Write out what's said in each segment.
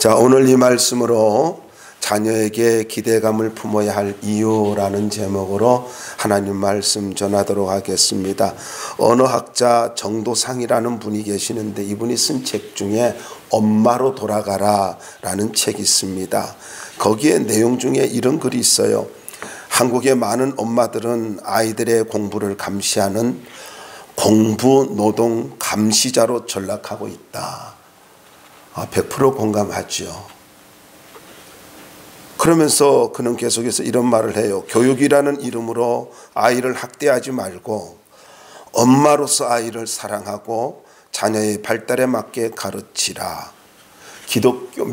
자, 오늘 이 말씀으로 자녀에게 기대감을 품어야 할 이유라는 제목으로 하나님 말씀 전하도록 하겠습니다. 언어학자 정도상이라는 분이 계시는데 이분이 쓴 책 중에 엄마로 돌아가라 라는 책이 있습니다. 거기에 내용 중에 이런 글이 있어요. 한국의 많은 엄마들은 아이들의 공부를 감시하는 공부 노동 감시자로 전락하고 있다. 100% 공감하죠. 그러면서 그는 계속해서 이런 말을 해요. 교육이라는 이름으로 아이를 학대하지 말고 엄마로서 아이를 사랑하고 자녀의 발달에 맞게 가르치라.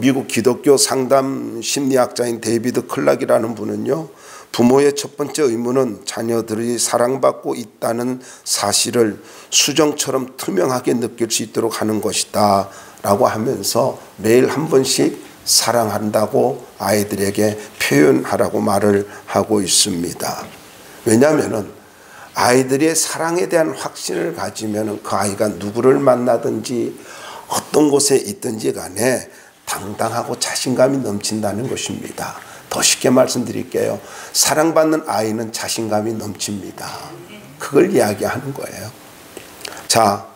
미국 기독교 상담 심리학자인 데이비드 클락이라는 분은요, 부모의 첫 번째 의무는 자녀들이 사랑받고 있다는 사실을 수정처럼 투명하게 느낄 수 있도록 하는 것이다 라고 하면서 매일 한 번씩 사랑한다고 아이들에게 표현하라고 말을 하고 있습니다. 왜냐하면 아이들의 사랑에 대한 확신을 가지면 그 아이가 누구를 만나든지 어떤 곳에 있든지 간에 당당하고 자신감이 넘친다는 것입니다. 더 쉽게 말씀드릴게요. 사랑받는 아이는 자신감이 넘칩니다. 그걸 이야기하는 거예요. 자,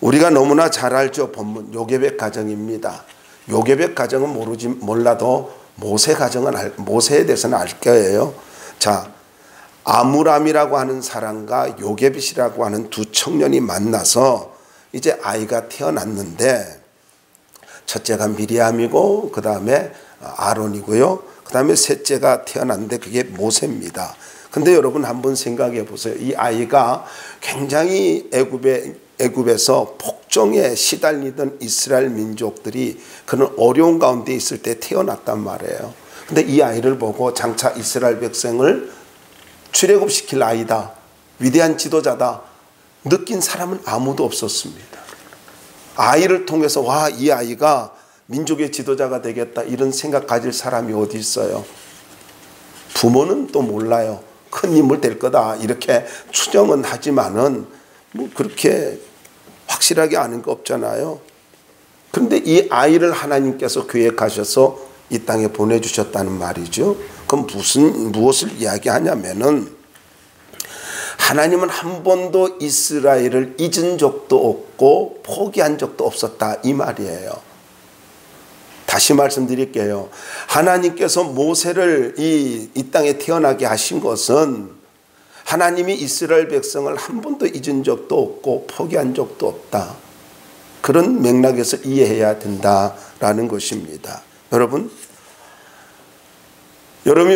우리가 너무나 잘 알죠. 본문 요게벳 가정입니다. 요게벳 가정은 몰라도 모세에 대해서는 알 거예요. 자, 아므람이라고 하는 사람과 요게벳이라고 하는 두 청년이 만나서 이제 아이가 태어났는데 첫째가 미리암이고 그 다음에 아론이고요. 그 다음에 셋째가 태어났는데 그게 모세입니다. 근데 여러분 한번 생각해 보세요. 이 아이가 굉장히 애굽에서 폭정에 시달리던 이스라엘 민족들이 그런 어려운 가운데 있을 때 태어났단 말이에요. 근데 이 아이를 보고 장차 이스라엘 백성을 출애굽시킬 아이다, 위대한 지도자다 느낀 사람은 아무도 없었습니다. 아이를 통해서 와, 이 아이가 민족의 지도자가 되겠다 이런 생각 가질 사람이 어디 있어요? 부모는 또 몰라요. 큰 인물 될 거다 이렇게 추정은 하지만은 뭐 그렇게 확실하게 아는 거 없잖아요. 그런데 이 아이를 하나님께서 계획하셔서 이 땅에 보내주셨다는 말이죠. 그럼 무엇을 이야기하냐면은 하나님은 한 번도 이스라엘을 잊은 적도 없고 포기한 적도 없었다 이 말이에요. 다시 말씀드릴게요. 하나님께서 모세를 이 땅에 태어나게 하신 것은 하나님이 이스라엘 백성을 한 번도 잊은 적도 없고 포기한 적도 없다. 그런 맥락에서 이해해야 된다라는 것입니다. 여러분이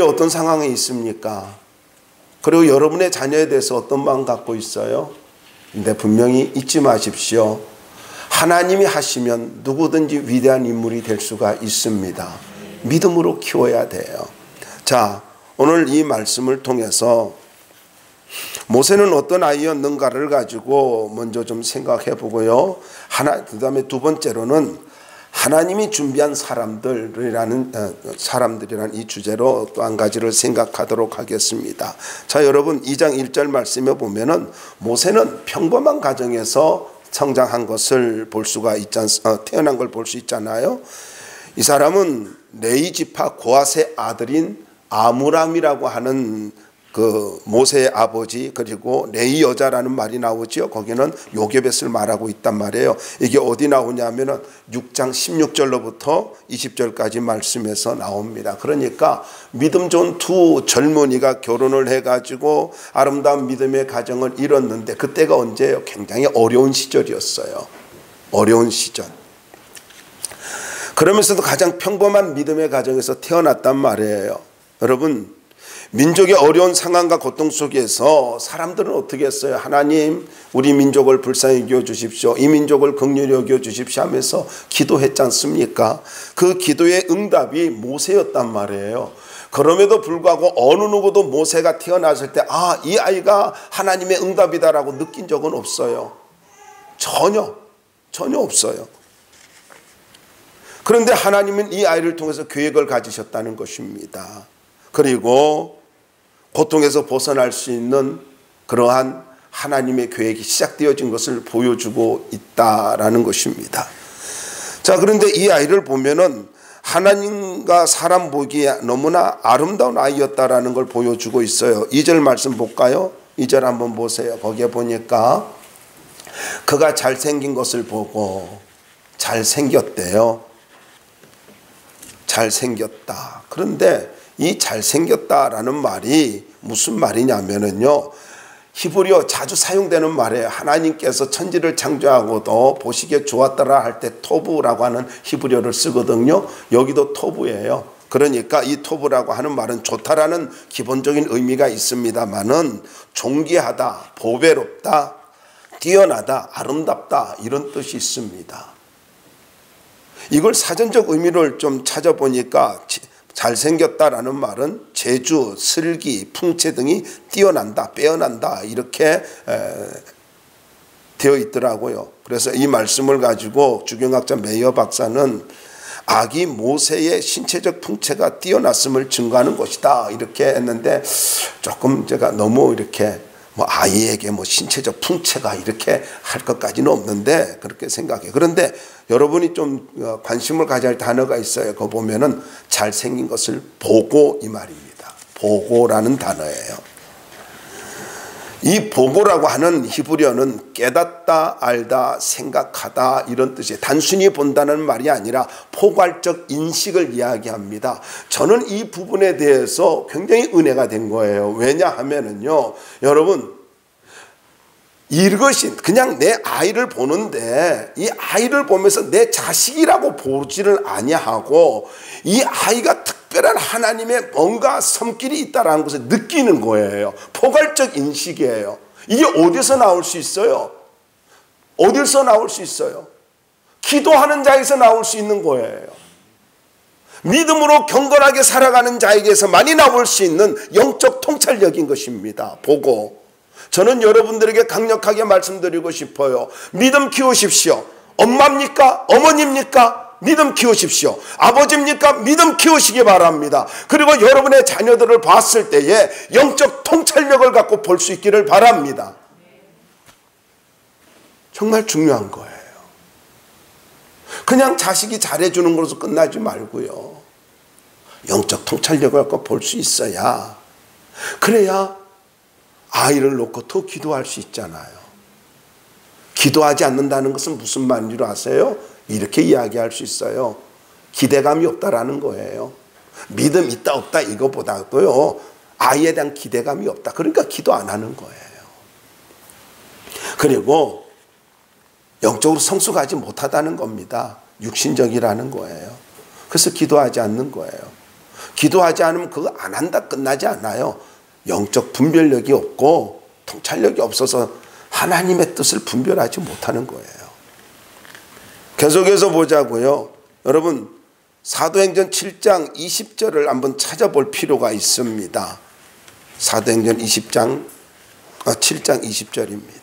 어떤 상황에 있습니까? 그리고 여러분의 자녀에 대해서 어떤 마음 갖고 있어요? 근데 분명히 잊지 마십시오. 하나님이 하시면 누구든지 위대한 인물이 될 수가 있습니다. 믿음으로 키워야 돼요. 자, 오늘 이 말씀을 통해서 모세는 어떤 아이였는가를 가지고 먼저 좀 생각해 보고요. 그 다음에 두 번째로는 하나님이 준비한 사람들이라는 이 주제로 또 한 가지를 생각하도록 하겠습니다. 자, 여러분 2장 1절 말씀에 보면은 모세는 평범한 가정에서 성장한 것을 볼 수가 태어난 걸 볼 수 있잖아요. 이 사람은 레위 지파 고앗의 아들인 아므람이라고 하는 그 모세의 아버지 그리고 레위 여자라는 말이 나오죠. 거기는 요게벳을 말하고 있단 말이에요. 이게 어디 나오냐면은 6장 16절로부터 20절까지 말씀에서 나옵니다. 그러니까 믿음 좋은 두 젊은이가 결혼을 해가지고 아름다운 믿음의 가정을 이뤘는데 그때가 언제예요? 굉장히 어려운 시절이었어요. 어려운 시절. 그러면서도 가장 평범한 믿음의 가정에서 태어났단 말이에요. 여러분, 민족의 어려운 상황과 고통 속에서 사람들은 어떻게 했어요? 하나님, 우리 민족을 불쌍히 여겨 주십시오. 이 민족을 긍휼히 여겨 주십시오 하면서 기도했지 않습니까? 그 기도의 응답이 모세였단 말이에요. 그럼에도 불구하고 어느 누구도 모세가 태어났을 때 이 아이가 하나님의 응답이다라고 느낀 적은 없어요. 전혀 없어요. 그런데 하나님은 이 아이를 통해서 계획을 가지셨다는 것입니다. 그리고 고통에서 벗어날 수 있는 그러한 하나님의 계획이 시작되어진 것을 보여주고 있다라는 것입니다. 자, 그런데 이 아이를 보면은 하나님과 사람 보기에 너무나 아름다운 아이였다라는 걸 보여주고 있어요. 2절 말씀 볼까요? 2절 한번 보세요. 거기에 보니까 그가 잘생긴 것을 보고 잘생겼대요. 잘생겼다. 그런데 이 잘생겼다라는 말이 무슨 말이냐면요, 히브리어 자주 사용되는 말이에요. 하나님께서 천지를 창조하고도 보시기에 좋았더라 할 때 토브라고 하는 히브리어를 쓰거든요. 여기도 토브예요. 그러니까 이 토브라고 하는 말은 좋다라는 기본적인 의미가 있습니다만은 존귀하다, 보배롭다, 뛰어나다, 아름답다 이런 뜻이 있습니다. 이걸 사전적 의미를 좀 찾아보니까 잘생겼다라는 말은 재주, 슬기, 풍채 등이 뛰어난다, 빼어난다 이렇게 되어 있더라고요. 그래서 이 말씀을 가지고 주경학자 메이어 박사는 아기 모세의 신체적 풍채가 뛰어났음을 증거하는 것이다 이렇게 했는데, 조금 제가 너무 이렇게 아이에게 신체적 풍채가 이렇게 할 것까지는 없는데 그렇게 생각해요. 그런데 여러분이 좀 관심을 가져야 할 단어가 있어요. 그거 보면은 잘생긴 것을 보고 이 말입니다. 보고라는 단어예요. 이 보고라고 하는 히브리어는 깨닫다, 알다, 생각하다 이런 뜻이에요. 단순히 본다는 말이 아니라 포괄적 인식을 이야기합니다. 저는 이 부분에 대해서 굉장히 은혜가 된 거예요. 왜냐하면은요, 여러분, 이것이 그냥 내 아이를 보는데 이 아이를 보면서 내 자식이라고 보지를 아니하고 이 아이가 특별한 하나님의 뭔가 손길이 있다라는 것을 느끼는 거예요. 포괄적 인식이에요. 이게 어디서 나올 수 있어요? 어디서 나올 수 있어요? 기도하는 자에서 나올 수 있는 거예요. 믿음으로 경건하게 살아가는 자에게서 많이 나올 수 있는 영적 통찰력인 것입니다. 보고. 저는 여러분들에게 강력하게 말씀드리고 싶어요. 믿음 키우십시오. 엄마입니까? 어머니입니까? 믿음 키우십시오. 아버지입니까? 믿음 키우시기 바랍니다. 그리고 여러분의 자녀들을 봤을 때에 영적 통찰력을 갖고 볼 수 있기를 바랍니다. 정말 중요한 거예요. 그냥 자식이 잘해주는 것으로 끝나지 말고요, 영적 통찰력을 갖고 볼 수 있어야, 그래야 아이를 놓고 더 기도할 수 있잖아요. 기도하지 않는다는 것은 무슨 말인 줄 아세요? 이렇게 이야기할 수 있어요. 기대감이 없다라는 거예요. 믿음 있다 없다 이거보다도요, 아이에 대한 기대감이 없다. 그러니까 기도 안 하는 거예요. 그리고 영적으로 성숙하지 못하다는 겁니다. 육신적이라는 거예요. 그래서 기도하지 않는 거예요. 기도하지 않으면 그거 안 한다 끝나지 않아요. 영적 분별력이 없고 통찰력이 없어서 하나님의 뜻을 분별하지 못하는 거예요. 계속해서 보자고요. 여러분, 사도행전 7장 20절을 한번 찾아볼 필요가 있습니다. 사도행전 7장 20절입니다.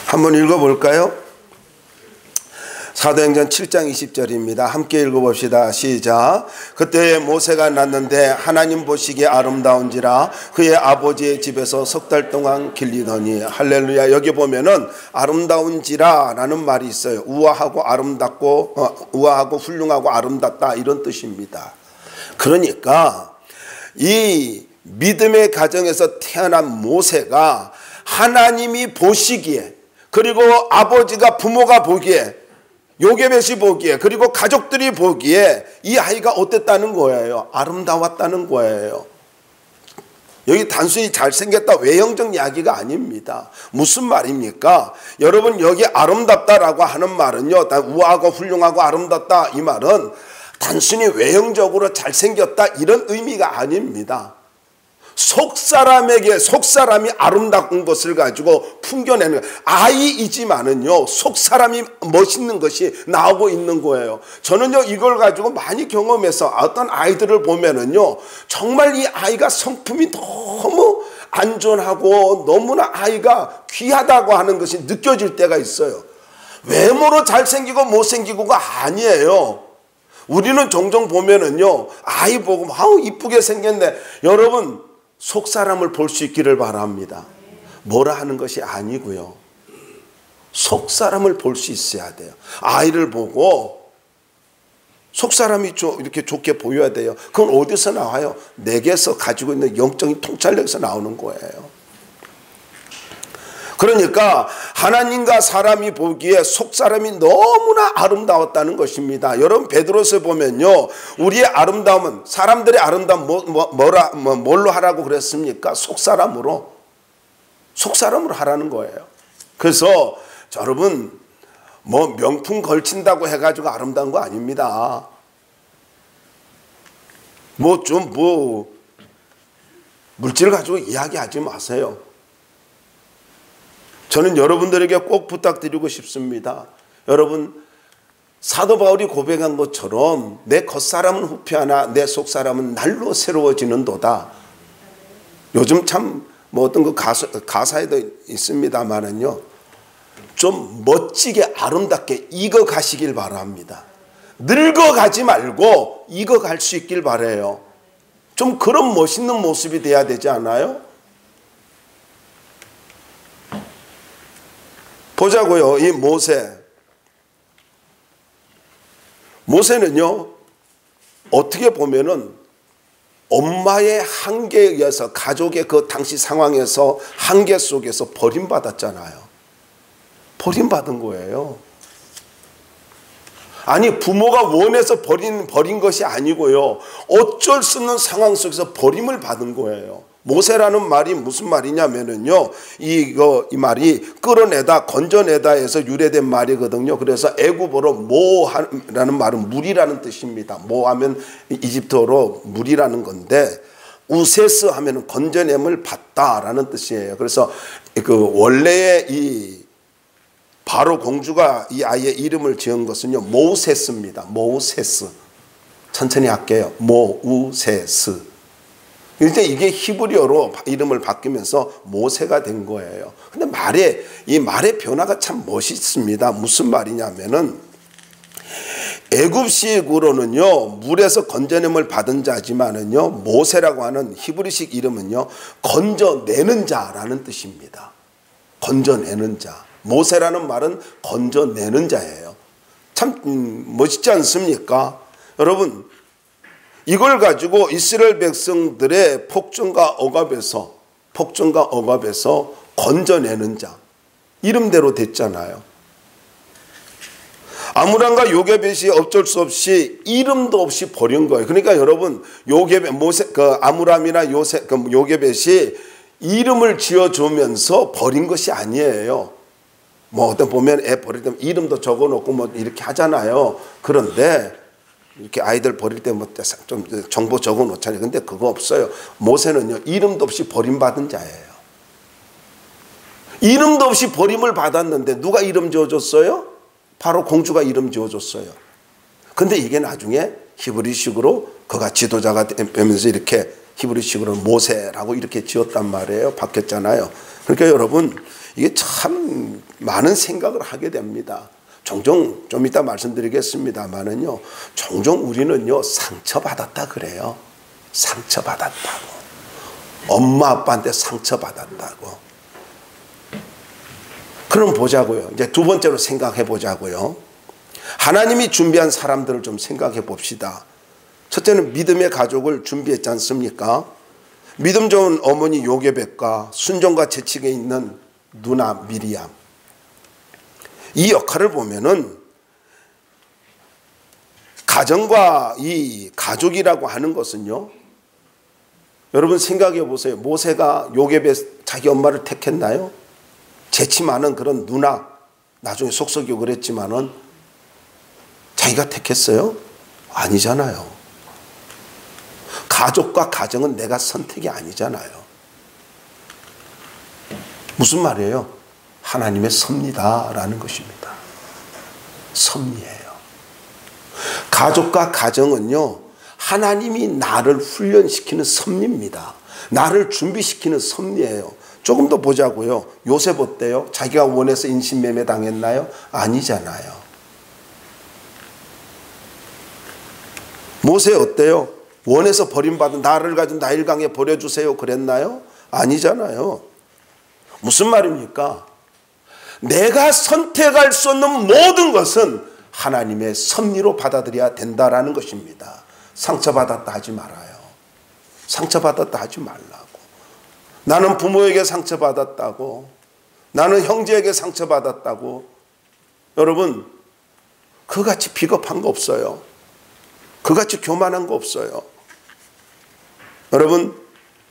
한번 읽어볼까요? 사도행전 7장 20절입니다. 함께 읽어봅시다. 시작. 그때 모세가 났는데 하나님 보시기에 아름다운지라 그의 아버지의 집에서 석 달 동안 길리더니. 할렐루야. 여기 보면은 아름다운지라 라는 말이 있어요. 우아하고 아름답고 우아하고 훌륭하고 아름답다 이런 뜻입니다. 그러니까 이 믿음의 가정에서 태어난 모세가 하나님이 보시기에, 그리고 아버지가 부모가 보기에, 요게벳이 보기에, 그리고 가족들이 보기에 이 아이가 어땠다는 거예요? 아름다웠다는 거예요. 여기 단순히 잘생겼다 외형적 이야기가 아닙니다. 무슨 말입니까? 여러분, 여기 아름답다라고 하는 말은요, 우아하고 훌륭하고 아름답다 이 말은 단순히 외형적으로 잘생겼다 이런 의미가 아닙니다. 속사람에게 속사람이 아름다운 것을 가지고 풍겨내는 아이이지만은요, 속사람이 멋있는 것이 나오고 있는 거예요. 저는요 이걸 가지고 많이 경험해서 어떤 아이들을 보면은요, 정말 이 아이가 성품이 너무 안전하고 너무나 아이가 귀하다고 하는 것이 느껴질 때가 있어요. 외모로 잘생기고 못생기고가 아니에요. 우리는 종종 보면은요, 아이 보고 아우 이쁘게 생겼네. 여러분, 속 사람을 볼 수 있기를 바랍니다. 뭐라 하는 것이 아니고요. 속 사람을 볼 수 있어야 돼요. 아이를 보고 속 사람이 이렇게 좋게 보여야 돼요. 그건 어디서 나와요? 내게서 가지고 있는 영적인 통찰력에서 나오는 거예요. 그러니까 하나님과 사람이 보기에 속 사람이 너무나 아름다웠다는 것입니다. 여러분 베드로서 보면요, 우리의 아름다움은, 사람들의 아름다움 뭘로 하라고 그랬습니까? 속 사람으로 하라는 거예요. 그래서 여러분 뭐 명품 걸친다고 해가지고 아름다운 거 아닙니다. 물질 가지고 이야기하지 마세요. 저는 여러분들에게 꼭 부탁드리고 싶습니다. 여러분, 사도 바울이 고백한 것처럼 내 겉사람은 후피하나 내 속사람은 날로 새로워지는도다. 요즘 참 어떤 그 가사에도 있습니다만은요, 좀 멋지게 아름답게 익어가시길 바랍니다. 늙어가지 말고 익어갈 수 있길 바라요. 좀 그런 멋있는 모습이 돼야 되지 않아요? 보자고요. 이 모세는요, 어떻게 보면은 엄마의 한계에 의해서, 가족의 그 당시 상황에서 한계 속에서 버림받았잖아요. 버림받은 거예요. 아니, 부모가 원해서 버린 것이 아니고요, 어쩔 수 없는 상황 속에서 버림을 받은 거예요. 모세라는 말이 무슨 말이냐면은요, 이 말이 끌어내다, 건져내다 해서 유래된 말이거든요. 그래서 애굽어로 모라는 말은 물이라는 뜻입니다. 모하면 이집트어로 물이라는 건데, 우세스 하면은 건져냄을 받다라는 뜻이에요. 그래서 그 원래의 이 바로 공주가 이 아이의 이름을 지은 것은요, 모세스입니다. 모세스. 천천히 할게요. 모우세스. 이제 이게 히브리어로 이름을 바뀌면서 모세가 된 거예요. 근데 이 말의 변화가 참 멋있습니다. 무슨 말이냐면은, 애굽식으로는요, 물에서 건져냄을 받은 자지만은요, 모세라고 하는 히브리식 이름은요, 건져내는 자라는 뜻입니다. 건져내는 자. 모세라는 말은 건져내는 자예요. 참 멋있지 않습니까? 여러분, 이걸 가지고 이스라엘 백성들의 폭정과 억압에서 건져내는 자, 이름대로 됐잖아요. 아므람과 요게벳이 어쩔 수 없이 이름도 없이 버린 거예요. 그러니까 여러분, 아므람이나 요게벳이 이름을 지어주면서 버린 것이 아니에요. 어떤 보면 애 버릴 때 이름도 적어놓고 이렇게 하잖아요. 그런데 이렇게 아이들 버릴 때 좀 정보 적어 놓잖아요. 근데 그거 없어요. 모세는요, 이름도 없이 버림받은 자예요. 이름도 없이 버림을 받았는데 누가 이름 지어줬어요? 바로 공주가 이름 지어줬어요. 근데 이게 나중에 히브리식으로 그가 지도자가 되면서 이렇게 히브리식으로 모세라고 이렇게 지었단 말이에요. 바뀌었잖아요. 그러니까 여러분, 이게 참 많은 생각을 하게 됩니다. 종종 좀 이따 말씀드리겠습니다만은요, 종종 우리는요, 상처받았다 그래요. 상처받았다고. 엄마 아빠한테 상처받았다고. 그럼 보자고요. 이제 두 번째로 생각해 보자고요. 하나님이 준비한 사람들을 좀 생각해 봅시다. 첫째는 믿음의 가족을 준비했지 않습니까? 믿음 좋은 어머니 요게벳과 순종과 재치가 있는 누나 미리암. 이 역할을 보면은 가정과 이 가족이라고 하는 것은요, 여러분 생각해 보세요. 모세가 요게벳 자기 엄마를 택했나요? 재치 많은 그런 누나, 나중에 속썩이고 그랬지만은 자기가 택했어요? 아니잖아요. 가족과 가정은 내가 선택이 아니잖아요. 무슨 말이에요? 하나님의 섭리다라는 것입니다. 섭리예요. 가족과 가정은요, 하나님이 나를 훈련시키는 섭리입니다. 나를 준비시키는 섭리예요. 조금 더 보자고요. 요셉 어때요? 자기가 원해서 인신매매 당했나요? 아니잖아요. 모세 어때요? 원해서 버림받은 나를 가진 나일강에 버려주세요 그랬나요? 아니잖아요. 무슨 말입니까? 내가 선택할 수 없는 모든 것은 하나님의 섭리로 받아들여야 된다라는 것입니다. 상처받았다 하지 말아요. 상처받았다 하지 말라고. 나는 부모에게 상처받았다고, 나는 형제에게 상처받았다고. 여러분, 그같이 비겁한 거 없어요. 그같이 교만한 거 없어요. 여러분,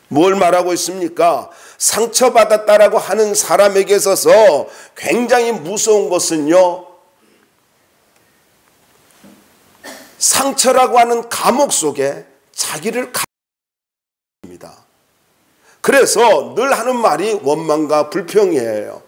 뭘 말하고 있습니까? 상처받았다라고 하는 사람에게 있어서 굉장히 무서운 것은요, 상처라고 하는 감옥 속에 자기를 가입니다. 그래서 늘 하는 말이 원망과 불평이에요.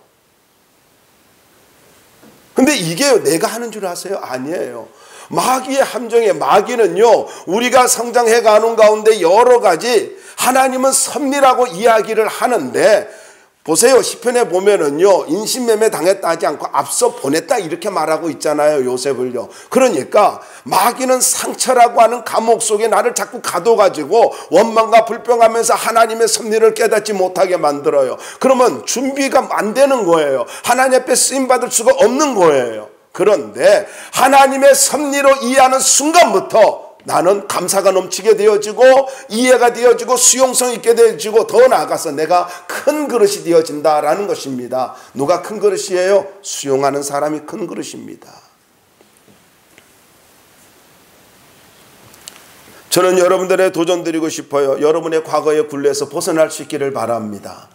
근데 이게 내가 하는 줄 아세요? 아니에요. 마귀의 함정에, 마귀는요, 우리가 성장해 가는 가운데 여러 가지 하나님은 섭리라고 이야기를 하는데, 보세요. 시편에 보면은요, 인신매매 당했다 하지 않고 앞서 보냈다 이렇게 말하고 있잖아요, 요셉을요. 그러니까 마귀는 상처라고 하는 감옥 속에 나를 자꾸 가둬가지고 원망과 불평하면서 하나님의 섭리를 깨닫지 못하게 만들어요. 그러면 준비가 안 되는 거예요. 하나님 앞에 쓰임받을 수가 없는 거예요. 그런데 하나님의 섭리로 이해하는 순간부터 나는 감사가 넘치게 되어지고 이해가 되어지고 수용성 있게 되어지고 더 나아가서 내가 큰 그릇이 되어진다라는 것입니다. 누가 큰 그릇이에요? 수용하는 사람이 큰 그릇입니다. 저는 여러분들의 도전 드리고 싶어요. 여러분의 과거의 굴레에서 벗어날 수 있기를 바랍니다.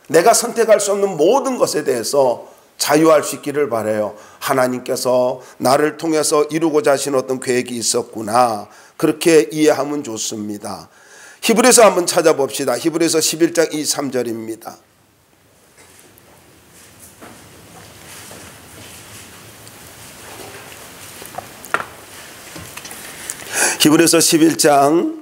내가 선택할 수 없는 모든 것에 대해서 자유할 수 있기를 바라요. 하나님께서 나를 통해서 이루고자 하신 어떤 계획이 있었구나. 그렇게 이해하면 좋습니다. 히브리서 한번 찾아봅시다. 히브리서 11장 23절입니다. 히브리서 11장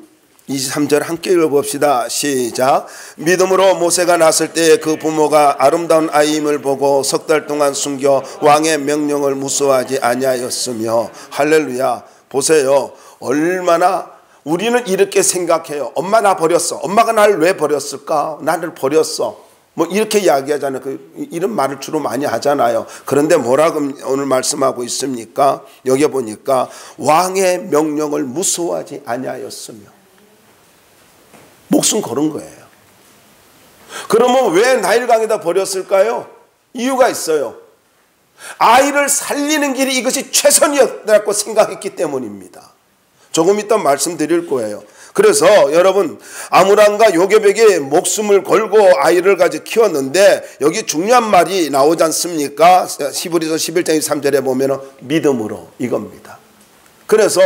23절 함께 읽어봅시다. 시작. 믿음으로 모세가 낳았을 때 그 부모가 아름다운 아이임을 보고 석 달 동안 숨겨 왕의 명령을 무서워하지 아니하였으며. 할렐루야. 보세요. 얼마나 우리는 이렇게 생각해요. 엄마 나 버렸어. 엄마가 나를 왜 버렸을까? 나를 버렸어. 뭐 이렇게 이야기하잖아요. 이런 말을 주로 많이 하잖아요. 그런데 뭐라고 오늘 말씀하고 있습니까? 여기 보니까 왕의 명령을 무서워하지 아니하였으며. 목숨 걸은 거예요. 그러면 왜 나일강에다 버렸을까요? 이유가 있어요. 아이를 살리는 길이 이것이 최선이었다고 생각했기 때문입니다. 조금 이따 말씀드릴 거예요. 그래서 여러분, 아므람과 요게벳이 목숨을 걸고 아이를 가지고 키웠는데 여기 중요한 말이 나오지 않습니까? 히브리서 11장 3절에 보면 믿음으로, 이겁니다. 그래서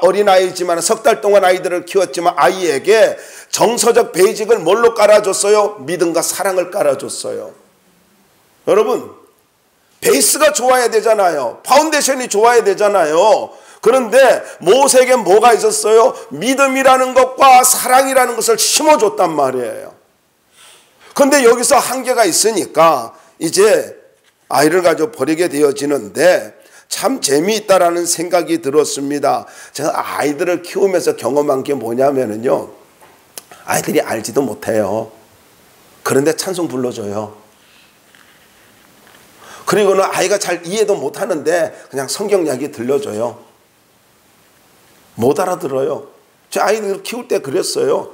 어린아이지만 석 달 동안 아이들을 키웠지만 아이에게 정서적 베이직을 뭘로 깔아줬어요? 믿음과 사랑을 깔아줬어요. 여러분, 베이스가 좋아야 되잖아요. 파운데이션이 좋아야 되잖아요. 그런데 모세에게 뭐가 있었어요? 믿음이라는 것과 사랑이라는 것을 심어줬단 말이에요. 그런데 여기서 한계가 있으니까 이제 아이를 가지고 버리게 되어지는데 참 재미있다라는 생각이 들었습니다. 제가 아이들을 키우면서 경험한 게 뭐냐면요, 아이들이 알지도 못해요. 그런데 찬송 불러줘요. 그리고는 아이가 잘 이해도 못하는데 그냥 성경 이야기 들려줘요. 못 알아들어요. 제 아이들 키울 때 그랬어요.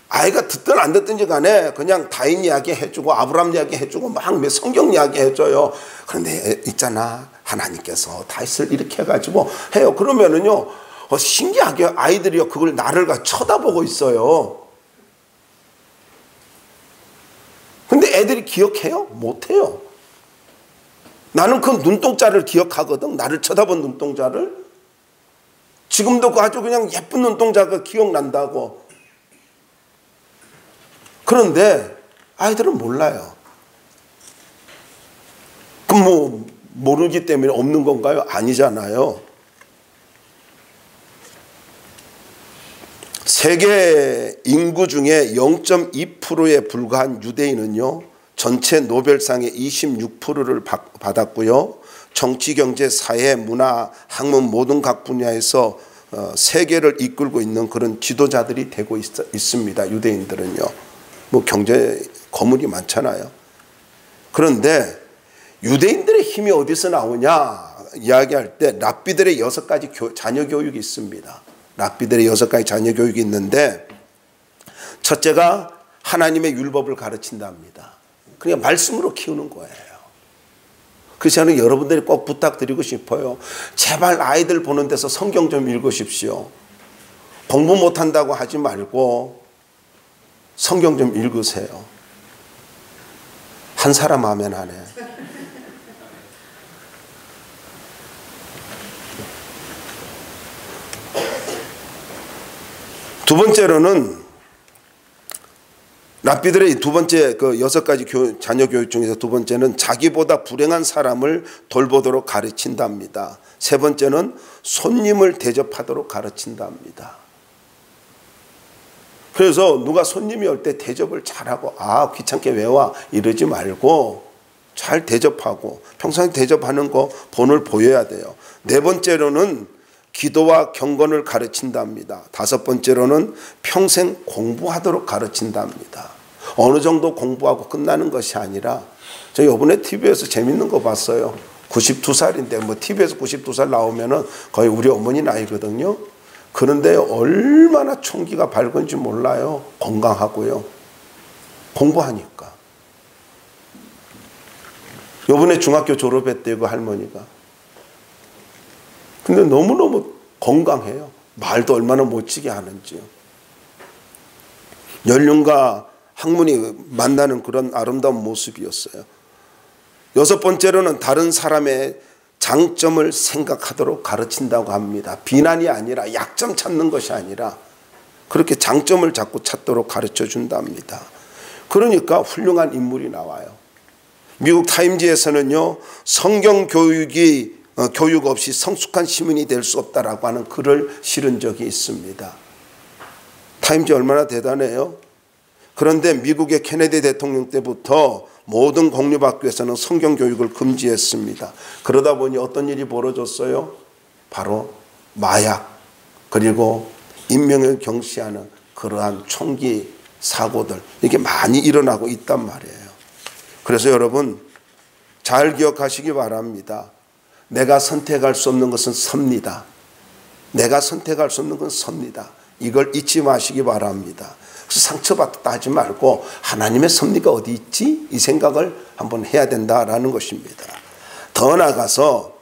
아이가 듣든 안 듣든지 간에 그냥 다인 이야기 해주고 아브람 이야기 해주고 막 성경 이야기 해줘요. 그런데 있잖아, 하나님께서 다윗을 이렇게 해가지고 해요. 그러면은요, 신기하게 아이들이요, 그걸 나를 쳐다보고 있어요. 근데 애들이 기억해요? 못해요. 나는 그 눈동자를 기억하거든. 나를 쳐다본 눈동자를. 지금도 그 아주 그냥 예쁜 눈동자가 기억난다고. 그런데 아이들은 몰라요. 그럼 뭐 모르기 때문에 없는 건가요? 아니잖아요. 세계 인구 중에 0.2%에 불과한 유대인은요, 전체 노벨상의 26%를 받았고요. 정치, 경제, 사회, 문화, 학문 모든 각 분야에서 세계를 이끌고 있는 그런 지도자들이 되고 있습니다. 유대인들은요. 뭐 경제 거물이 많잖아요. 그런데 유대인들의 힘이 어디서 나오냐 이야기할 때 랍비들의 6가지 자녀 교육이 있습니다. 랍비들의 6가지 자녀 교육이 있는데 첫째가 하나님의 율법을 가르친답니다. 그냥 말씀으로 키우는 거예요. 그래서 저는 여러분들이 꼭 부탁드리고 싶어요. 제발 아이들 보는 데서 성경 좀 읽으십시오. 공부 못한다고 하지 말고 성경 좀 읽으세요. 한 사람 하면 하네. 두 번째로는 랍비들의 두 번째 그 6가지 자녀 교육 중에서 두 번째는 자기보다 불행한 사람을 돌보도록 가르친답니다. 세 번째는 손님을 대접하도록 가르친답니다. 그래서 누가 손님이 올 때 대접을 잘하고 귀찮게 왜 와 이러지 말고 잘 대접하고 평소에 대접하는 거 본을 보여야 돼요. 네 번째로는 기도와 경건을 가르친답니다. 다섯 번째로는 평생 공부하도록 가르친답니다. 어느 정도 공부하고 끝나는 것이 아니라 저 이번에 TV에서 재밌는 거 봤어요. 92살인데 뭐 TV에서 92살 나오면은 거의 우리 어머니 나이거든요. 그런데 얼마나 총기가 밝은지 몰라요. 건강하고요. 공부하니까. 이번에 중학교 졸업했대요, 그 할머니가. 근데 너무너무 건강해요. 말도 얼마나 멋지게 하는지요. 연륜과 학문이 만나는 그런 아름다운 모습이었어요. 여섯 번째로는 다른 사람의 장점을 생각하도록 가르친다고 합니다. 비난이 아니라 약점 찾는 것이 아니라 그렇게 장점을 자꾸 찾도록 가르쳐 준답니다. 그러니까 훌륭한 인물이 나와요. 미국 타임지에서는요, 성경 교육 없이 성숙한 시민이 될 수 없다라고 하는 글을 실은 적이 있습니다. 타임지 얼마나 대단해요. 그런데 미국의 케네디 대통령 때부터 모든 공립학교에서는 성경 교육을 금지했습니다. 그러다 보니 어떤 일이 벌어졌어요? 바로 마약 그리고 인명을 경시하는 그러한 총기 사고들 이게 많이 일어나고 있단 말이에요. 그래서 여러분 잘 기억하시기 바랍니다. 내가 선택할 수 없는 것은 섭니다. 내가 선택할 수 없는 건 섭니다. 이걸 잊지 마시기 바랍니다. 그래서 상처받았다 하지 말고 하나님의 섭리가 어디 있지? 이 생각을 한번 해야 된다라는 것입니다. 더 나아가서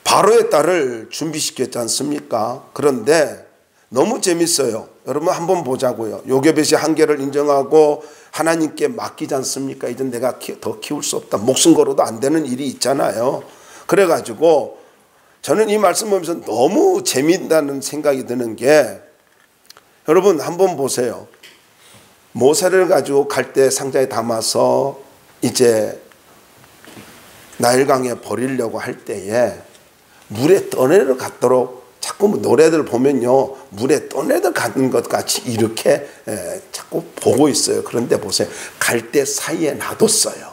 바로의 딸을 준비시켰지 않습니까? 그런데 너무 재밌어요. 여러분 한번 보자고요. 요게벳이 한계를 인정하고 하나님께 맡기지 않습니까? 이제 내가 더 키울 수 없다. 목숨 걸어도 안 되는 일이 있잖아요. 그래가지고 저는 이 말씀 보면서 너무 재미있다는 생각이 드는 게 여러분 한번 보세요. 모세를 가지고 갈대 상자에 담아서 이제 나일강에 버리려고 할 때에 물에 떠내려 갔도록 자꾸 노래들 보면요. 물에 떠내려 가는 것 같이 이렇게 자꾸 보고 있어요. 그런데 보세요. 갈대 사이에 놔뒀어요.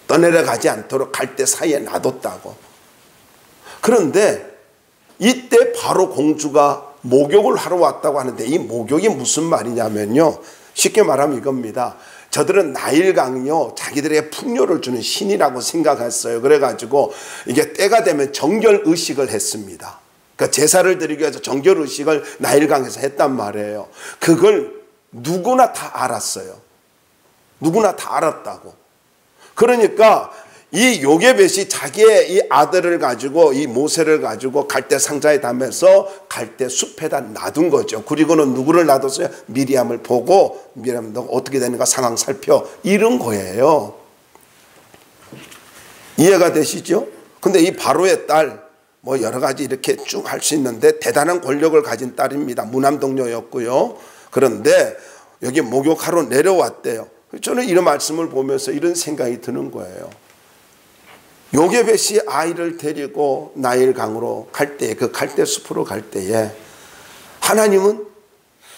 떠내려 가지 않도록 갈대 사이에 놔뒀다고. 그런데 이때 바로 공주가 목욕을 하러 왔다고 하는데 이 목욕이 무슨 말이냐면요. 쉽게 말하면 이겁니다. 저들은 나일강이요. 자기들의 풍요를 주는 신이라고 생각했어요. 그래가지고 이게 때가 되면 정결의식을 했습니다. 그러니까 제사를 드리기 위해서 정결의식을 나일강에서 했단 말이에요. 그걸 누구나 다 알았어요. 누구나 다 알았다고. 그러니까 이 요게벳이 자기의 이 아들을 가지고 이 모세를 가지고 갈대 상자에 담아서 갈대 숲에다 놔둔 거죠. 그리고는 누구를 놔뒀어요? 미리암을 보고 미리암 너 어떻게 되는가 상황 살펴 이런 거예요. 이해가 되시죠? 근데 이 바로의 딸 뭐 여러 가지 이렇게 쭉 할 수 있는데 대단한 권력을 가진 딸입니다. 무남동녀였고요. 그런데 여기 목욕하러 내려왔대요. 저는 이런 말씀을 보면서 이런 생각이 드는 거예요. 요게벳이 아이를 데리고 나일강으로 갈 때, 그 갈대 숲으로 갈 때에 하나님은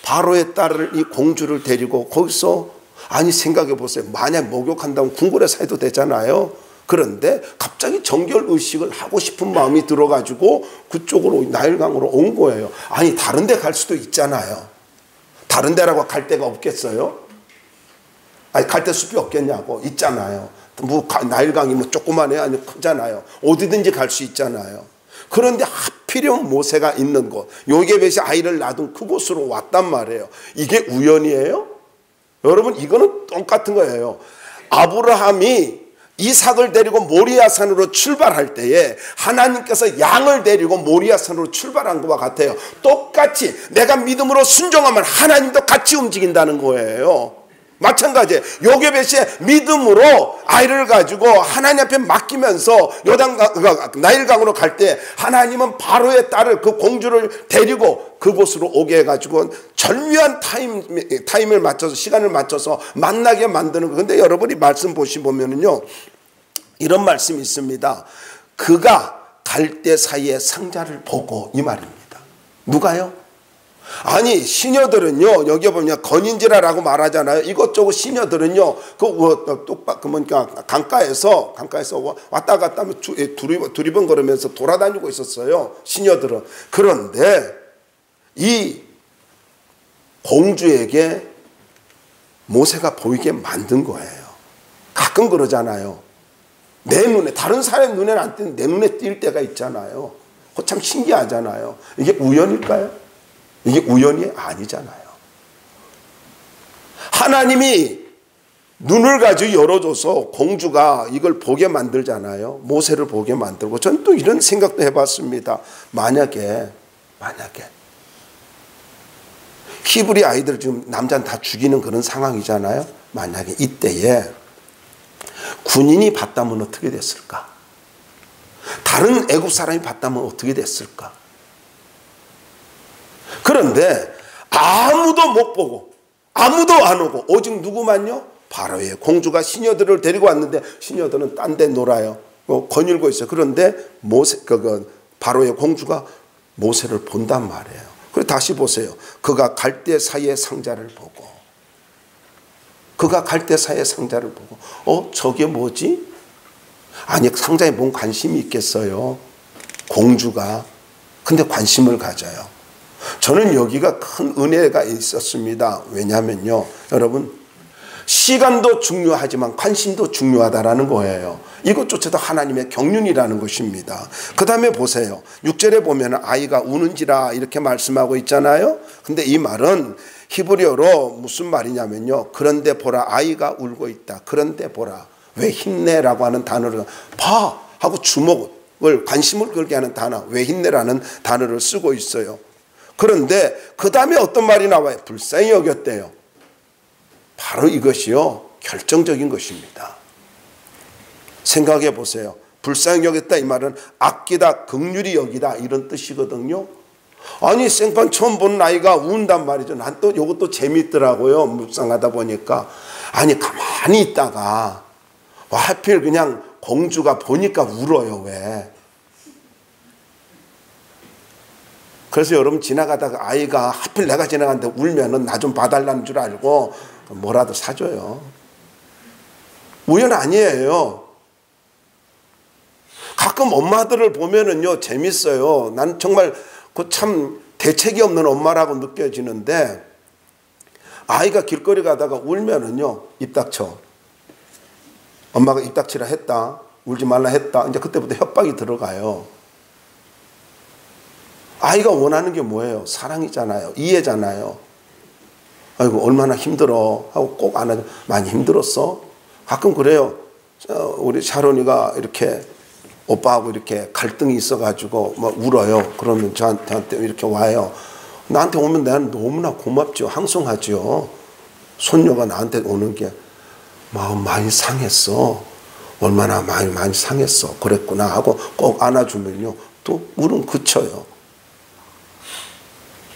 바로의 딸을 이 공주를 데리고 거기서 아니 생각해 보세요. 만약 목욕한다면 궁궐에 살도 되잖아요. 그런데 갑자기 정결의식을 하고 싶은 마음이 들어가지고 그쪽으로 나일강으로 온 거예요. 아니 다른 데 갈 수도 있잖아요. 다른 데라고 갈 데가 없겠어요? 아니 갈 데 숲이 없겠냐고. 있잖아요. 뭐 나일강이 뭐 조그만해 아니 크잖아요. 어디든지 갈 수 있잖아요. 그런데 하필이면 모세가 있는 곳, 요게벳이 아이를 낳은 그곳으로 왔단 말이에요. 이게 우연이에요? 여러분 이거는 똑같은 거예요. 아브라함이 이삭을 데리고 모리아산으로 출발할 때에 하나님께서 양을 데리고 모리아산으로 출발한 것과 같아요. 똑같이 내가 믿음으로 순종하면 하나님도 같이 움직인다는 거예요. 마찬가지예요. 요게벳이 믿음으로 아이를 가지고 하나님 앞에 맡기면서 나일강으로 갈 때 하나님은 바로의 딸을 그 공주를 데리고 그곳으로 오게 해가지고 절묘한 타임을 맞춰서 시간을 맞춰서 만나게 만드는 거예요. 그런데 여러분이 말씀 보시면은요 이런 말씀이 있습니다. 그가 갈대 사이에 상자를 보고 이 말입니다. 누가요? 아니 시녀들은요 여기 보면 건인지라라고 말하잖아요. 이것저것 시녀들은요 강가에서 왔다 갔다 하면 두리번거리면서 돌아다니고 있었어요. 시녀들은. 그런데 이 공주에게 모세가 보이게 만든 거예요. 가끔 그러잖아요. 내 눈에 다른 사람 눈에는 안 띄는 내 눈에 띌 때가 있잖아요. 그거 참 신기하잖아요. 이게 우연일까요? 이게 우연이 아니잖아요. 하나님이 눈을 가지고 열어줘서 공주가 이걸 보게 만들잖아요. 모세를 보게 만들고 저는 또 이런 생각도 해봤습니다. 만약에 히브리 아이들 지금 남자는 다 죽이는 그런 상황이잖아요. 만약에 이때에 군인이 봤다면 어떻게 됐을까? 다른 애국 사람이 봤다면 어떻게 됐을까? 그런데 아무도 못 보고 아무도 안 오고 오직 누구만요? 바로의 공주가 시녀들을 데리고 왔는데 시녀들은 딴 데 놀아요. 거닐고 있어요. 그런데 바로의 공주가 모세를 본단 말이에요. 그리고 다시 보세요. 그가 갈대 사이의 상자를 보고 저게 뭐지? 아니 상자에 뭔 관심이 있겠어요. 공주가. 근데 관심을 가져요. 저는 여기가 큰 은혜가 있었습니다. 왜냐하면요 여러분 시간도 중요하지만 관심도 중요하다라는 거예요. 이것조차도 하나님의 경륜이라는 것입니다. 그 다음에 보세요. 6절에 보면 아이가 우는지라 이렇게 말씀하고 있잖아요. 근데 이 말은 히브리어로 무슨 말이냐면요. 그런데 보라 아이가 울고 있다. 그런데 보라. 왜 힘내라고 하는 단어를 봐 하고 주목을 관심을 걸게 하는 단어 왜 힘내라는 단어를 쓰고 있어요. 그런데 그 다음에 어떤 말이 나와요? 불쌍히 여겼대요. 바로 이것이요 결정적인 것입니다. 생각해 보세요. 불쌍히 여겼다 이 말은 아끼다 긍휼히 여기다 이런 뜻이거든요. 아니 생판 처음 본 아이가 운단 말이죠. 난 또 이것도 재미있더라고요. 묵상하다 보니까 아니 가만히 있다가 하필 그냥 공주가 보니까 울어요. 왜? 그래서 여러분 지나가다가 아이가 하필 내가 지나가는데 울면은 나 좀 봐달라는 줄 알고 뭐라도 사줘요. 우연 아니에요. 가끔 엄마들을 보면은요 재밌어요. 난 정말 그 참 대책이 없는 엄마라고 느껴지는데 아이가 길거리 가다가 울면은요 입 닥쳐. 엄마가 입 닥치라 했다. 울지 말라 했다. 이제 그때부터 협박이 들어가요. 아이가 원하는 게 뭐예요? 사랑이잖아요. 이해잖아요. 아이고 얼마나 힘들어 하고 꼭 안아줘. 많이 힘들었어? 가끔 그래요. 우리 샤론이가 이렇게 오빠하고 이렇게 갈등이 있어가지고 막 울어요. 그러면 저한테 이렇게 와요. 나한테 오면 나는 너무나 고맙죠. 항송하죠. 손녀가 나한테 오는 게 마음 많이 상했어. 얼마나 많이 상했어. 그랬구나 하고 꼭 안아주면요. 또 울음 그쳐요.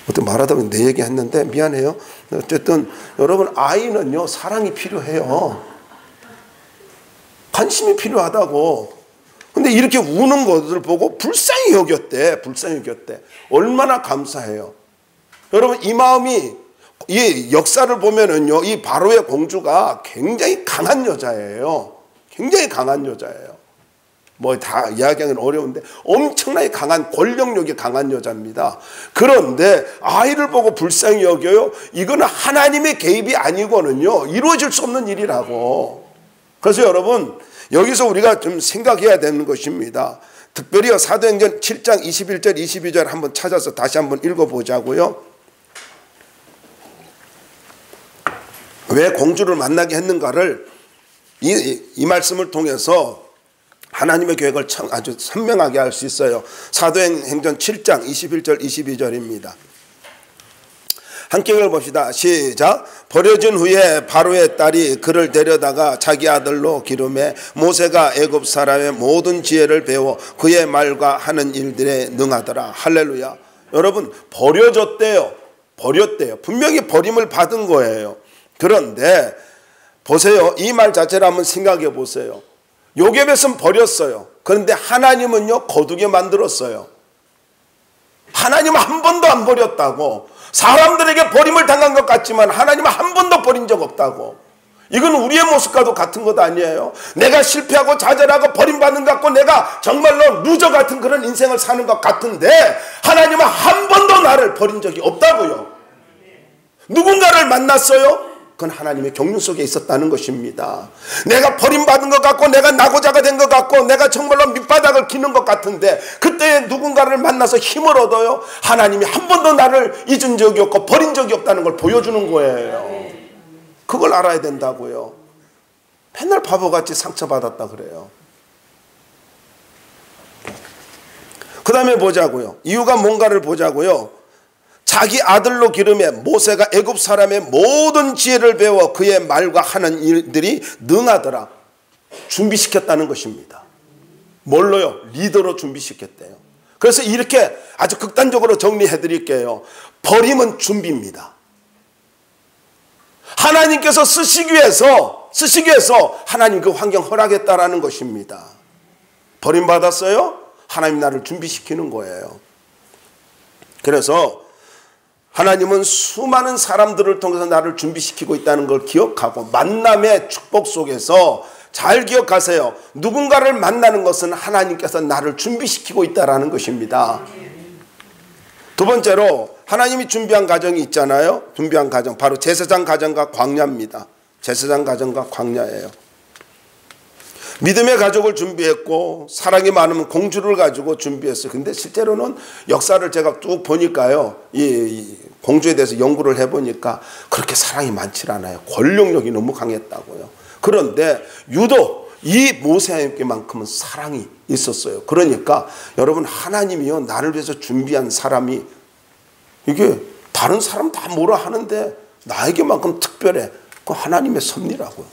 어떻게 말하다 보니 내 얘기 했는데 미안해요. 어쨌든 여러분 아이는요 사랑이 필요해요. 관심이 필요하다고. 근데 이렇게 우는 것을 보고 불쌍히 여겼대. 얼마나 감사해요. 여러분 이 마음이 이 역사를 보면은요 이 바로의 공주가 굉장히 강한 여자예요. 뭐 다 이야기하기는 어려운데 엄청나게 강한 권력력이 강한 여자입니다. 그런데 아이를 보고 불쌍히 여겨요. 이거는 하나님의 개입이 아니거든요. 이루어질 수 없는 일이라고. 그래서 여러분 여기서 우리가 좀 생각해야 되는 것입니다. 특별히 사도행전 7장 21절 22절 한번 찾아서 다시 한번 읽어보자고요. 왜 공주를 만나게 했는가를 이 말씀을 통해서 하나님의 계획을 아주 선명하게 할 수 있어요. 사도행전 7장 21절 22절입니다. 함께 읽어봅시다. 시작. 버려진 후에 바로의 딸이 그를 데려다가 자기 아들로 기름해 모세가 애굽 사람의 모든 지혜를 배워 그의 말과 하는 일들에 능하더라. 할렐루야. 여러분 버려졌대요. 버렸대요. 분명히 버림을 받은 거예요. 그런데 보세요. 이 말 자체를 한번 생각해 보세요. 요게벳은 버렸어요. 그런데 하나님은요 거두게 만들었어요. 하나님은 한 번도 안 버렸다고. 사람들에게 버림을 당한 것 같지만 하나님은 한 번도 버린 적 없다고. 이건 우리의 모습과도 같은 것 아니에요. 내가 실패하고 좌절하고 버림받는 것 같고 내가 정말로 루저 같은 그런 인생을 사는 것 같은데 하나님은 한 번도 나를 버린 적이 없다고요. 누군가를 만났어요? 그건 하나님의 경륜 속에 있었다는 것입니다. 내가 버림받은 것 같고 내가 낙오자가 된 것 같고 내가 정말로 밑바닥을 기는 것 같은데 그때 누군가를 만나서 힘을 얻어요. 하나님이 한 번도 나를 잊은 적이 없고 버린 적이 없다는 걸 보여주는 거예요. 그걸 알아야 된다고요. 맨날 바보같이 상처받았다 그래요. 그 다음에 보자고요. 이유가 뭔가를 보자고요. 자기 아들로 기름에 모세가 애굽 사람의 모든 지혜를 배워 그의 말과 하는 일들이 능하더라. 준비시켰다는 것입니다. 뭘로요? 리더로 준비시켰대요. 그래서 이렇게 아주 극단적으로 정리해 드릴게요. 버림은 준비입니다. 하나님께서 쓰시기 위해서 하나님 그 환경 허락했다라는 것입니다. 버림받았어요? 하나님 나를 준비시키는 거예요. 그래서 하나님은 수많은 사람들을 통해서 나를 준비시키고 있다는 걸 기억하고 만남의 축복 속에서 잘 기억하세요. 누군가를 만나는 것은 하나님께서 나를 준비시키고 있다는 것입니다. 두 번째로 하나님이 준비한 가정이 있잖아요. 준비한 가정 바로 제사장 가정과 광야입니다. 제사장 가정과 광야예요. 믿음의 가족을 준비했고 사랑이 많으면 공주를 가지고 준비했어요. 근데 실제로는 역사를 제가 쭉 보니까요. 이 공주에 대해서 연구를 해보니까 그렇게 사랑이 많지 않아요. 권력력이 너무 강했다고요. 그런데 유독 이 모세에게만큼은 사랑이 있었어요. 그러니까 여러분 하나님이요 나를 위해서 준비한 사람이 이게 다른 사람 다 뭐라 하는데 나에게만큼 특별해. 그 하나님의 섭리라고요.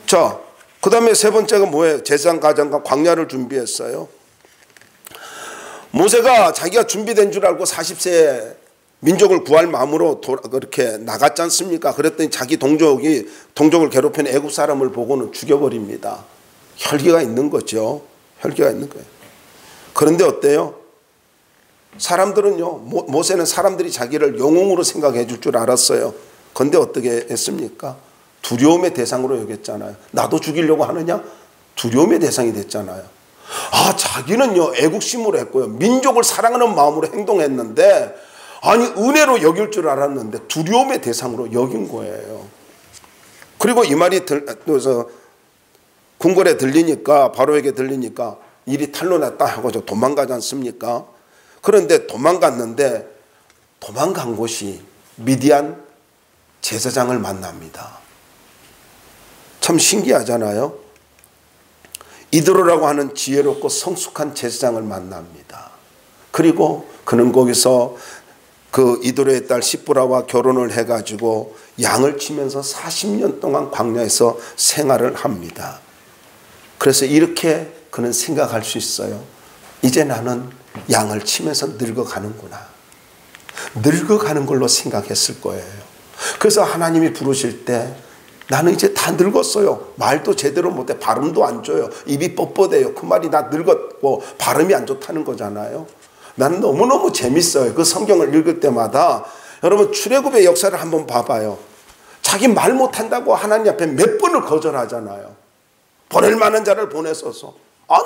자, 그 다음에 세 번째가 뭐예요? 제사장 가정과 광야를 준비했어요. 모세가 자기가 준비된 줄 알고 40세에 민족을 구할 마음으로 그렇게 나갔지 않습니까? 그랬더니 자기 동족을 괴롭힌 애굽 사람을 보고는 죽여버립니다. 혈기가 있는 거죠. 혈기가 있는 거예요. 그런데 어때요? 사람들은요, 모세는 사람들이 자기를 영웅으로 생각해 줄 줄 알았어요. 그런데 어떻게 했습니까? 두려움의 대상으로 여겼잖아요. 나도 죽이려고 하느냐? 두려움의 대상이 됐잖아요. 아, 자기는요 애국심으로 했고요. 민족을 사랑하는 마음으로 행동했는데 아니 은혜로 여길 줄 알았는데 두려움의 대상으로 여긴 거예요. 그리고 이 말이 궁궐에 들리니까 바로에게 들리니까 일이 탄로 났다 하고 도망가지 않습니까? 그런데 도망갔는데 도망간 곳이 미디안 제사장을 만납니다. 참 신기하잖아요. 이드로라고 하는 지혜롭고 성숙한 제사장을 만납니다. 그리고 그는 거기서 그 이드로의 딸 시브라와 결혼을 해가지고 양을 치면서 40년 동안 광야에서 생활을 합니다. 그래서 이렇게 그는 생각할 수 있어요. 이제 나는 양을 치면서 늙어가는구나. 늙어가는 걸로 생각했을 거예요. 그래서 하나님이 부르실 때 나는 이제 다 늙었어요. 말도 제대로 못해. 발음도 안 좋아요. 입이 뻣뻣해요. 그 말이 나 늙었고 발음이 안 좋다는 거잖아요. 나는 너무너무 재밌어요. 그 성경을 읽을 때마다. 여러분 출애굽의 역사를 한번 봐봐요. 자기 말 못한다고 하나님 앞에 몇 번을 거절하잖아요. 보낼 만한 자를 보내소서.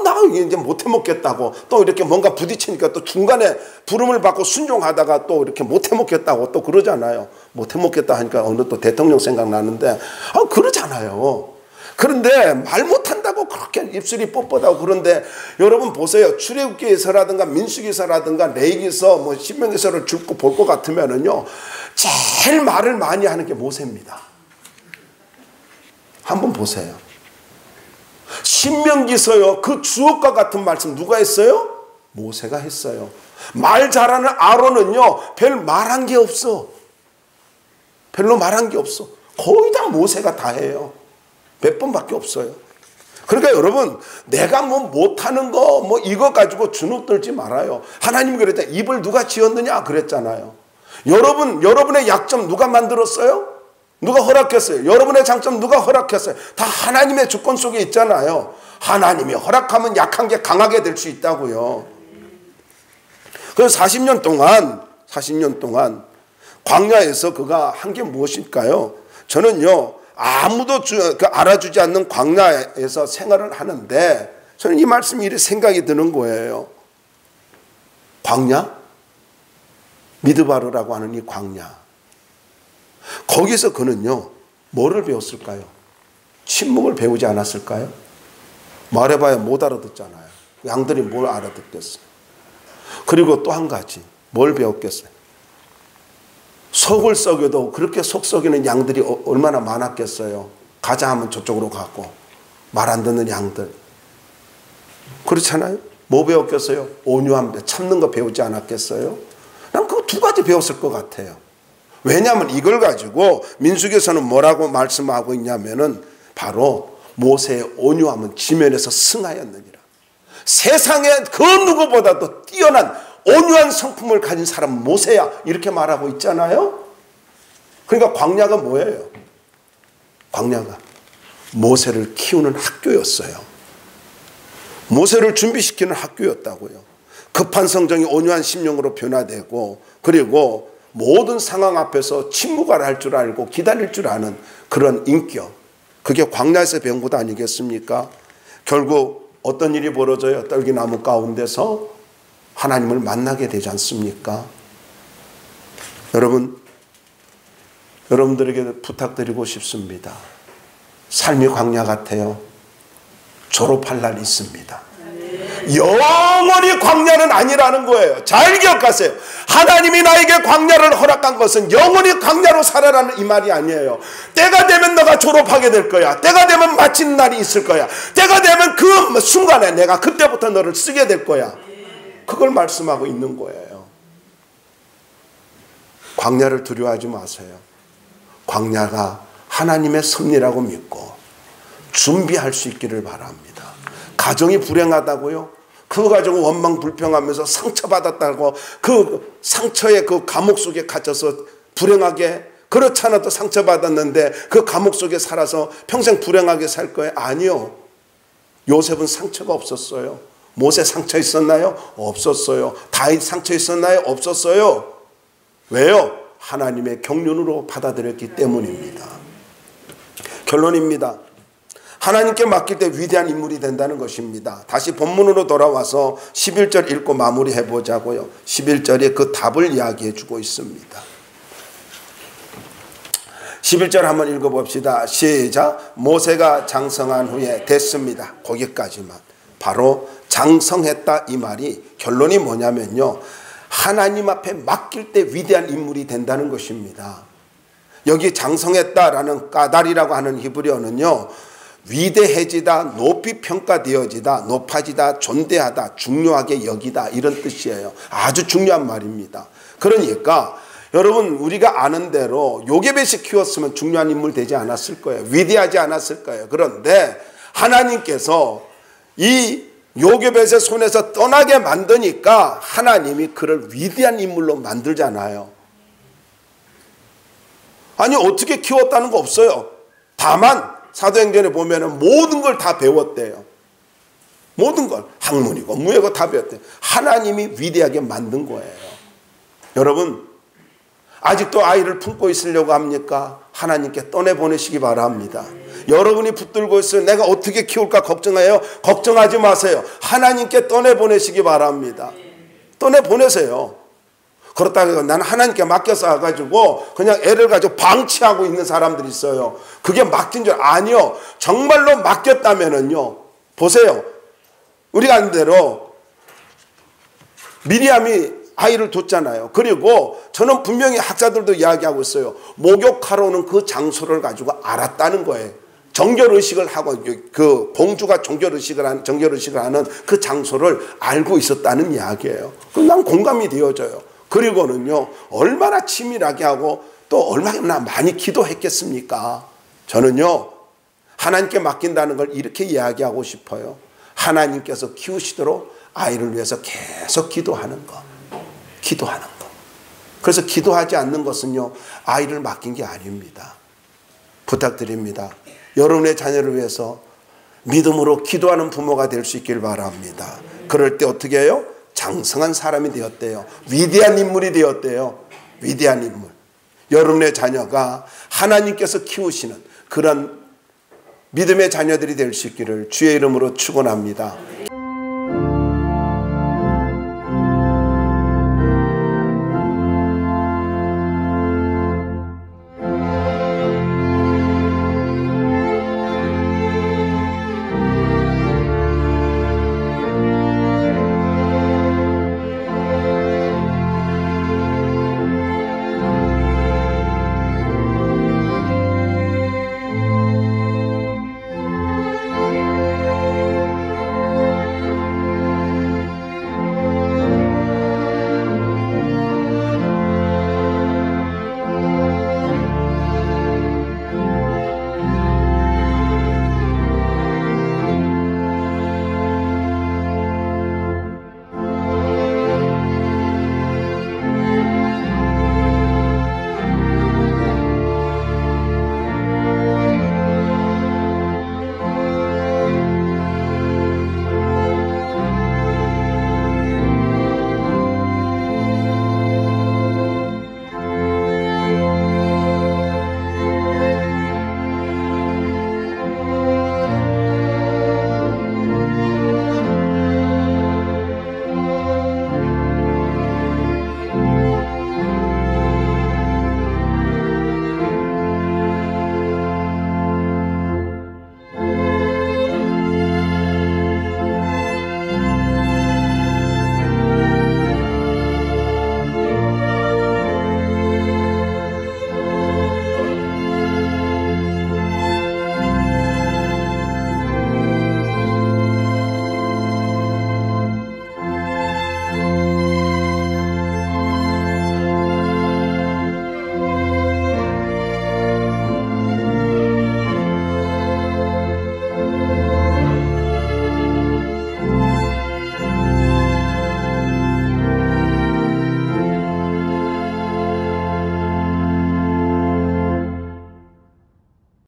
나 이제 못해 먹겠다고 또 이렇게 뭔가 부딪히니까 또 중간에 부름을 받고 순종하다가 또 이렇게 못해 먹겠다고 또 그러잖아요. 못해 먹겠다 하니까 어느 또 대통령 생각나는데 그러잖아요. 그런데 말 못한다고 그렇게 입술이 뻣뻣하고 그런데 여러분 보세요. 출애굽기에서라든가 민수기서라든가 레위기서 뭐 신명기서를 쭉 볼 것 같으면은요 제일 말을 많이 하는 게 모세입니다. 한번 보세요. 신명기서요 그 주옥과 같은 말씀 누가 했어요? 모세가 했어요. 말 잘하는 아론은요 별 말한 게 없어. 별로 말한 게 없어. 거의 다 모세가 다 해요. 몇 번밖에 없어요. 그러니까 여러분 내가 뭐 못하는 거 뭐 이거 가지고 주눅 들지 말아요. 하나님이 그랬잖아요. 입을 누가 지었느냐 그랬잖아요. 여러분의 약점 누가 만들었어요? 누가 허락했어요? 여러분의 장점 누가 허락했어요? 다 하나님의 주권 속에 있잖아요. 하나님이 허락하면 약한 게 강하게 될 수 있다고요. 그래서 40년 동안 광야에서 그가 한 게 무엇일까요? 저는요 아무도 알아주지 않는 광야에서 생활을 하는데 저는 이 말씀이 이렇게 생각이 드는 거예요. 광야? 미드바르라고 하는 이 광야. 거기서 그는요 뭐를 배웠을까요? 침묵을 배우지 않았을까요? 말해봐야 못 알아듣잖아요. 양들이 뭘 알아듣겠어요. 그리고 또 한 가지 뭘 배웠겠어요? 속을 썩여도 그렇게 속 썩이는 양들이 얼마나 많았겠어요. 가자 하면 저쪽으로 가고 말 안 듣는 양들. 그렇잖아요. 뭐 배웠겠어요? 온유함, 참는 거 배우지 않았겠어요? 난 그 두 가지 배웠을 것 같아요. 왜냐하면 이걸 가지고 민수기에서는 뭐라고 말씀하고 있냐면은 바로 모세의 온유함은 지면에서 승하였느니라. 세상에 그 누구보다도 뛰어난 온유한 성품을 가진 사람은 모세야 이렇게 말하고 있잖아요. 그러니까 광야가 뭐예요? 광야가 모세를 키우는 학교였어요. 모세를 준비시키는 학교였다고요. 급한 성정이 온유한 심령으로 변화되고 그리고 모든 상황 앞에서 침묵을 할 줄 알고 기다릴 줄 아는 그런 인격. 그게 광야에서 배운 것 아니겠습니까? 결국 어떤 일이 벌어져요? 떨기나무 가운데서 하나님을 만나게 되지 않습니까? 여러분들에게 부탁드리고 싶습니다. 삶이 광야 같아요. 졸업할 날이 있습니다. 영원히 광야는 아니라는 거예요. 잘 기억하세요. 하나님이 나에게 광야를 허락한 것은 영원히 광야로 살아라는 이 말이 아니에요. 때가 되면 너가 졸업하게 될 거야. 때가 되면 마치는 날이 있을 거야. 때가 되면 그 순간에 내가 그때부터 너를 쓰게 될 거야. 그걸 말씀하고 있는 거예요. 광야를 두려워하지 마세요. 광야가 하나님의 섭리라고 믿고 준비할 수 있기를 바랍니다. 가정이 불행하다고요? 그 가정은 원망 불평하면서 상처받았다고 그 상처의 그 감옥 속에 갇혀서 불행하게 그렇지 않아도 상처받았는데 그 감옥 속에 살아서 평생 불행하게 살 거예요? 아니요. 요셉은 상처가 없었어요. 모세 상처 있었나요? 없었어요. 다윗 상처 있었나요? 없었어요. 왜요? 하나님의 경륜으로 받아들였기 때문입니다. 결론입니다. 하나님께 맡길 때 위대한 인물이 된다는 것입니다. 다시 본문으로 돌아와서 11절 읽고 마무리해 보자고요. 11절에 그 답을 이야기해 주고 있습니다. 11절 한번 읽어봅시다. 시작. 모세가 장성한 후에 됐습니다. 거기까지만. 바로 장성했다 이 말이 결론이 뭐냐면요. 하나님 앞에 맡길 때 위대한 인물이 된다는 것입니다. 여기 장성했다라는 까달이라고 하는 히브리어는요. 위대해지다, 높이 평가되어지다, 높아지다, 존대하다, 중요하게 여기다 이런 뜻이에요. 아주 중요한 말입니다. 그러니까 여러분 우리가 아는 대로 요게벳이 키웠으면 중요한 인물 되지 않았을 거예요. 위대하지 않았을 거예요. 그런데 하나님께서 이 요게벳의 손에서 떠나게 만드니까 하나님이 그를 위대한 인물로 만들잖아요. 아니 어떻게 키웠다는 거 없어요. 다만 사도행전에 보면은 모든 걸 다 배웠대요. 모든 걸 학문이고 무예고 다 배웠대요. 하나님이 위대하게 만든 거예요. 여러분 아직도 아이를 품고 있으려고 합니까? 하나님께 떠내보내시기 바랍니다. 여러분이 붙들고 있어요. 내가 어떻게 키울까 걱정해요? 걱정하지 마세요. 하나님께 떠내보내시기 바랍니다. 떠내보내세요. 그렇다고 나는 하나님께 맡겨서 가지고 그냥 애를 가지고 방치하고 있는 사람들이 있어요. 그게 맡긴 줄 아니요. 정말로 맡겼다면은요. 보세요. 우리가 한 대로 미리암이 아이를 뒀잖아요. 그리고 저는 분명히 학자들도 이야기하고 있어요. 목욕하러 오는 그 장소를 가지고 알았다는 거예요. 정결의식을 하고 그 공주가 정결의식을 하는 그 장소를 알고 있었다는 이야기예요. 그럼 난 공감이 되어져요. 그리고는요, 얼마나 치밀하게 하고 또 얼마나 많이 기도했겠습니까? 저는요, 하나님께 맡긴다는 걸 이렇게 이야기하고 싶어요. 하나님께서 키우시도록 아이를 위해서 계속 기도하는 것. 기도하는 것. 그래서 기도하지 않는 것은요, 아이를 맡긴 게 아닙니다. 부탁드립니다. 여러분의 자녀를 위해서 믿음으로 기도하는 부모가 될 수 있길 바랍니다. 그럴 때 어떻게 해요? 장성한 사람이 되었대요. 위대한 인물이 되었대요. 위대한 인물. 여러분의 자녀가 하나님께서 키우시는 그런 믿음의 자녀들이 될 수 있기를 주의 이름으로 축원합니다.